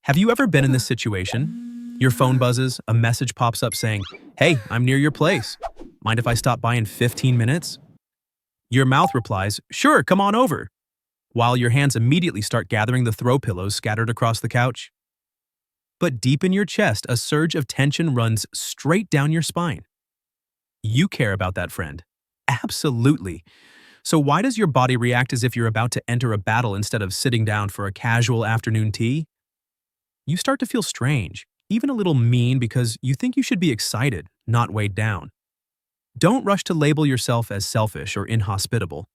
Have you ever been in this situation? Your phone buzzes, a message pops up saying, "Hey, I'm near your place. Mind if I stop by in 15 minutes?" Your mouth replies, "Sure, come on over," while your hands immediately start gathering the throw pillows scattered across the couch. But deep in your chest, a surge of tension runs straight down your spine. You care about that friend. Absolutely. So why does your body react as if you're about to enter a battle instead of sitting down for a casual afternoon tea? You start to feel strange, even a little mean because you think you should be excited, not weighed down. Don't rush to label yourself as selfish or inhospitable.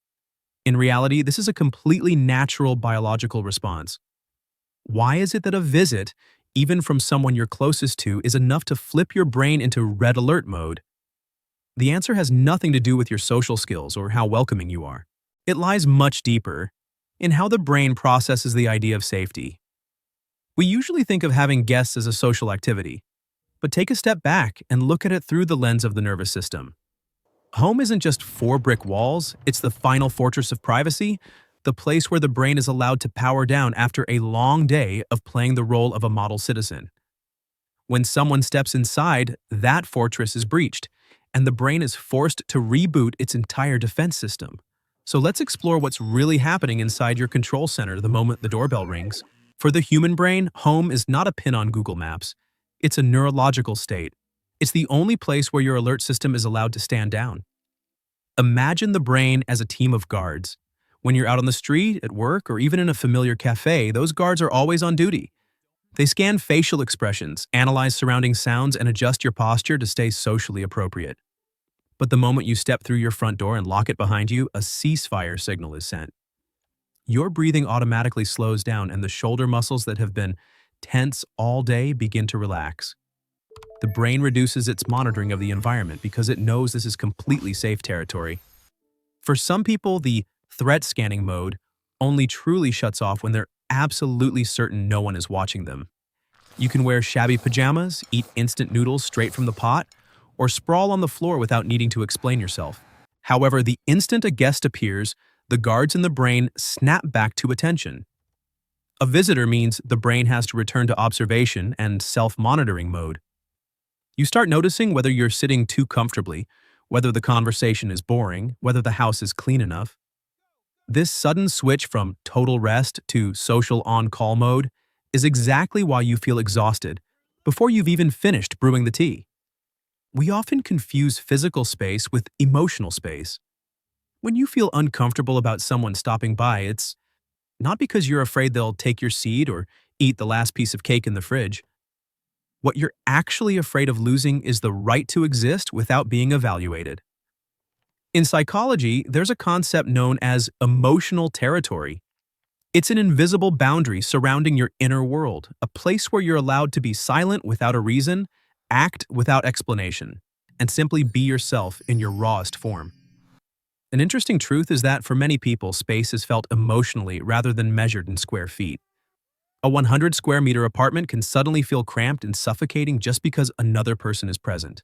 In reality, this is a completely natural biological response. Why is it that a visit, even from someone you're closest to, is enough to flip your brain into red alert mode? The answer has nothing to do with your social skills or how welcoming you are. It lies much deeper in how the brain processes the idea of safety. We usually think of having guests as a social activity, but take a step back and look at it through the lens of the nervous system. Home isn't just four brick walls, it's the final fortress of privacy, the place where the brain is allowed to power down after a long day of playing the role of a model citizen. When someone steps inside, that fortress is breached, and the brain is forced to reboot its entire defense system. So let's explore what's really happening inside your control center the moment the doorbell rings. For the human brain, home is not a pin on Google Maps. It's a neurological state. It's the only place where your alert system is allowed to stand down. Imagine the brain as a team of guards. When you're out on the street, at work, or even in a familiar cafe, those guards are always on duty. They scan facial expressions, analyze surrounding sounds, and adjust your posture to stay socially appropriate. But the moment you step through your front door and lock it behind you, a ceasefire signal is sent. Your breathing automatically slows down and the shoulder muscles that have been tense all day begin to relax. The brain reduces its monitoring of the environment because it knows this is completely safe territory. For some people, the threat scanning mode only truly shuts off when they're absolutely certain no one is watching them. You can wear shabby pajamas, eat instant noodles straight from the pot, or sprawl on the floor without needing to explain yourself. However, the instant a guest appears, the guards in the brain snap back to attention. A visitor means the brain has to return to observation and self-monitoring mode. You start noticing whether you're sitting too comfortably, whether the conversation is boring, whether the house is clean enough. This sudden switch from total rest to social on-call mode is exactly why you feel exhausted before you've even finished brewing the tea. We often confuse physical space with emotional space. When you feel uncomfortable about someone stopping by, it's not because you're afraid they'll take your seat or eat the last piece of cake in the fridge. What you're actually afraid of losing is the right to exist without being evaluated. In psychology, there's a concept known as emotional territory. It's an invisible boundary surrounding your inner world, a place where you're allowed to be silent without a reason, act without explanation, and simply be yourself in your rawest form. An interesting truth is that for many people, space is felt emotionally rather than measured in square feet. A 100 square meter apartment can suddenly feel cramped and suffocating just because another person is present.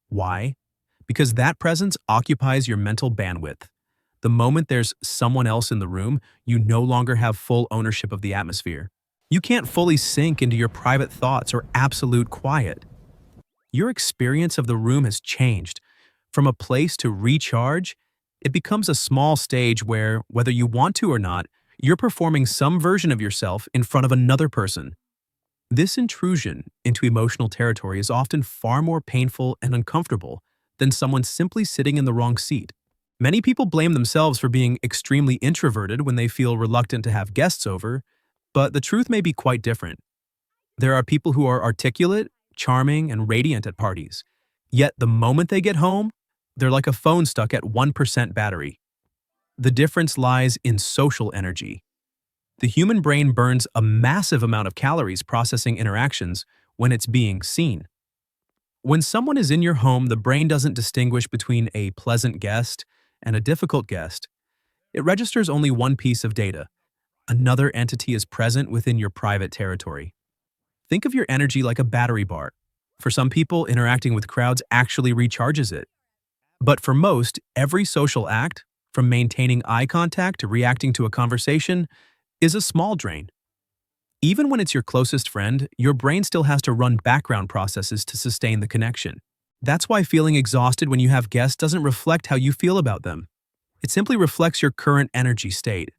Why? Because that presence occupies your mental bandwidth. The moment there's someone else in the room, you no longer have full ownership of the atmosphere. You can't fully sink into your private thoughts or absolute quiet. Your experience of the room has changed. From a place to recharge, it becomes a small stage where, whether you want to or not, you're performing some version of yourself in front of another person. This intrusion into emotional territory is often far more painful and uncomfortable than someone simply sitting in the wrong seat. Many people blame themselves for being extremely introverted when they feel reluctant to have guests over, but the truth may be quite different. There are people who are articulate, charming, and radiant at parties, yet the moment they get home, they're like a phone stuck at 1% battery. The difference lies in social energy. The human brain burns a massive amount of calories processing interactions when it's being seen. When someone is in your home, the brain doesn't distinguish between a pleasant guest and a difficult guest. It registers only one piece of data. Another entity is present within your private territory. Think of your energy like a battery bar. For some people, interacting with crowds actually recharges it. But for most, every social act, from maintaining eye contact to reacting to a conversation, is a small drain. Even when it's your closest friend, your brain still has to run background processes to sustain the connection. That's why feeling exhausted when you have guests doesn't reflect how you feel about them. It simply reflects your current energy state.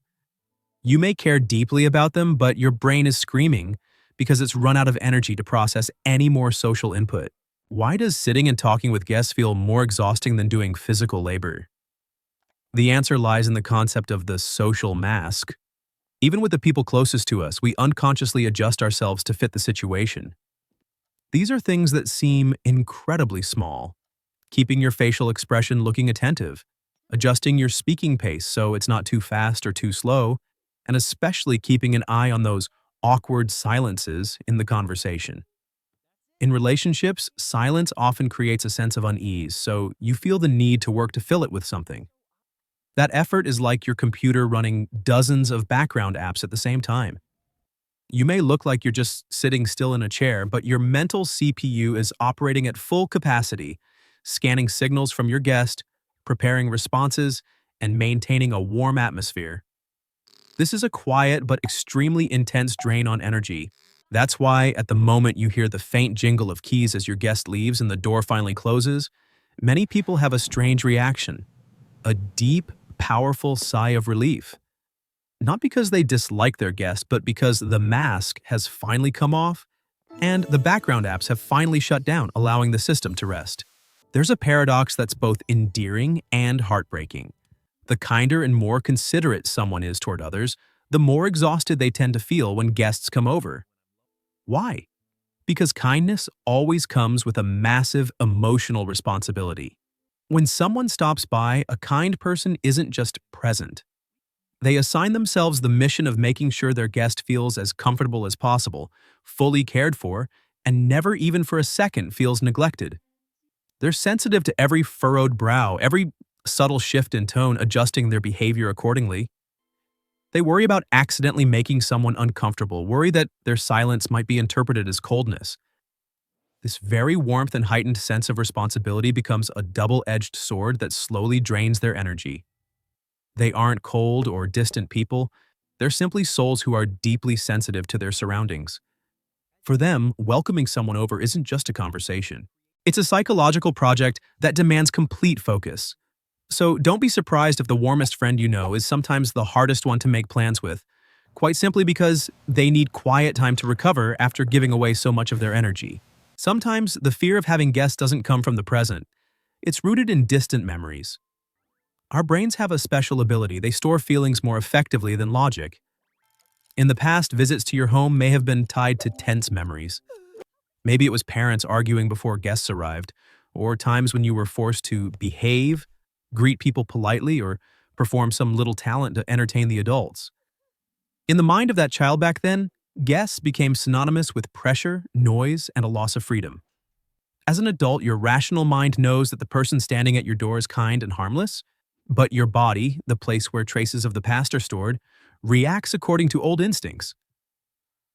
You may care deeply about them, but your brain is screaming because it's run out of energy to process any more social input. Why does sitting and talking with guests feel more exhausting than doing physical labor? The answer lies in the concept of the social mask. Even with the people closest to us, we unconsciously adjust ourselves to fit the situation. These are things that seem incredibly small. Keeping your facial expression looking attentive, adjusting your speaking pace so it's not too fast or too slow, and especially keeping an eye on those awkward silences in the conversation. In relationships, silence often creates a sense of unease, so you feel the need to work to fill it with something. That effort is like your computer running dozens of background apps at the same time. You may look like you're just sitting still in a chair, but your mental CPU is operating at full capacity, scanning signals from your guest, preparing responses, and maintaining a warm atmosphere. This is a quiet but extremely intense drain on energy. That's why, at the moment you hear the faint jingle of keys as your guest leaves and the door finally closes, many people have a strange reaction. A deep, powerful sigh of relief. Not because they dislike their guest, but because the mask has finally come off and the background apps have finally shut down, allowing the system to rest. There's a paradox that's both endearing and heartbreaking. The kinder and more considerate someone is toward others, the more exhausted they tend to feel when guests come over. Why? Because kindness always comes with a massive emotional responsibility. When someone stops by, a kind person isn't just present. They assign themselves the mission of making sure their guest feels as comfortable as possible, fully cared for, and never even for a second feels neglected. They're sensitive to every furrowed brow, every subtle shift in tone, adjusting their behavior accordingly. They worry about accidentally making someone uncomfortable, worry that their silence might be interpreted as coldness. This very warmth and heightened sense of responsibility becomes a double-edged sword that slowly drains their energy. They aren't cold or distant people, they're simply souls who are deeply sensitive to their surroundings. For them, welcoming someone over isn't just a conversation. It's a psychological project that demands complete focus. So don't be surprised if the warmest friend you know is sometimes the hardest one to make plans with, quite simply because they need quiet time to recover after giving away so much of their energy. Sometimes the fear of having guests doesn't come from the present. It's rooted in distant memories. Our brains have a special ability. They store feelings more effectively than logic. In the past, visits to your home may have been tied to tense memories. Maybe it was parents arguing before guests arrived, or times when you were forced to behave, greet people politely, or perform some little talent to entertain the adults. In the mind of that child back then, guests became synonymous with pressure, noise, and a loss of freedom. As an adult, your rational mind knows that the person standing at your door is kind and harmless, but your body, the place where traces of the past are stored, reacts according to old instincts.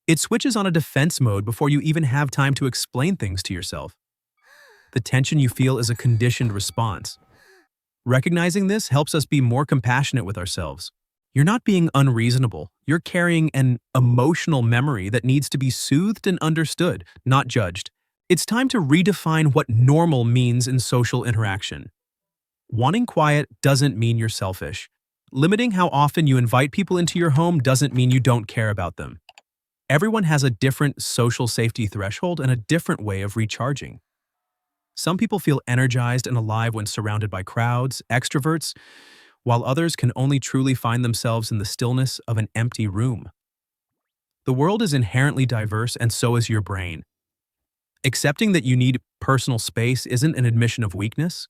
It switches on a defense mode before you even have time to explain things to yourself. The tension you feel is a conditioned response. Recognizing this helps us be more compassionate with ourselves. You're not being unreasonable. You're carrying an emotional memory that needs to be soothed and understood, not judged. It's time to redefine what normal means in social interaction. Wanting quiet doesn't mean you're selfish. Limiting how often you invite people into your home doesn't mean you don't care about them. Everyone has a different social safety threshold and a different way of recharging. Some people feel energized and alive when surrounded by crowds, extroverts, while others can only truly find themselves in the stillness of an empty room. The world is inherently diverse, and so is your brain. Accepting that you need personal space isn't an admission of weakness,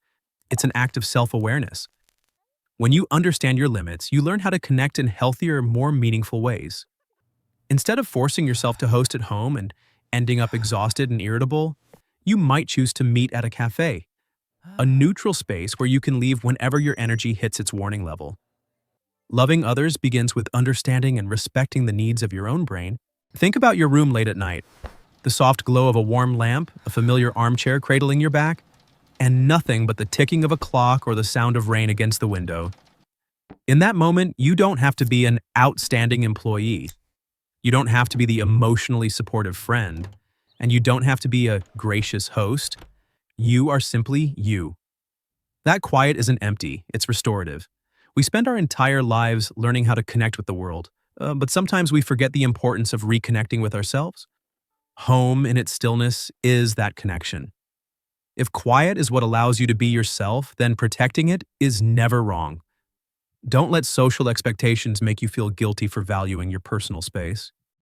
it's an act of self-awareness. When you understand your limits, you learn how to connect in healthier, more meaningful ways. Instead of forcing yourself to host at home and ending up exhausted and irritable, you might choose to meet at a cafe, a neutral space where you can leave whenever your energy hits its warning level. Loving others begins with understanding and respecting the needs of your own brain. Think about your room late at night, the soft glow of a warm lamp, a familiar armchair cradling your back, and nothing but the ticking of a clock or the sound of rain against the window. In that moment, you don't have to be an outstanding employee. You don't have to be the emotionally supportive friend, and you don't have to be a gracious host. You are simply you. That quiet isn't empty, it's restorative. We spend our entire lives learning how to connect with the world, but sometimes we forget the importance of reconnecting with ourselves. Home, in its stillness, is that connection. If quiet is what allows you to be yourself, then protecting it is never wrong. Don't let social expectations make you feel guilty for valuing your personal space.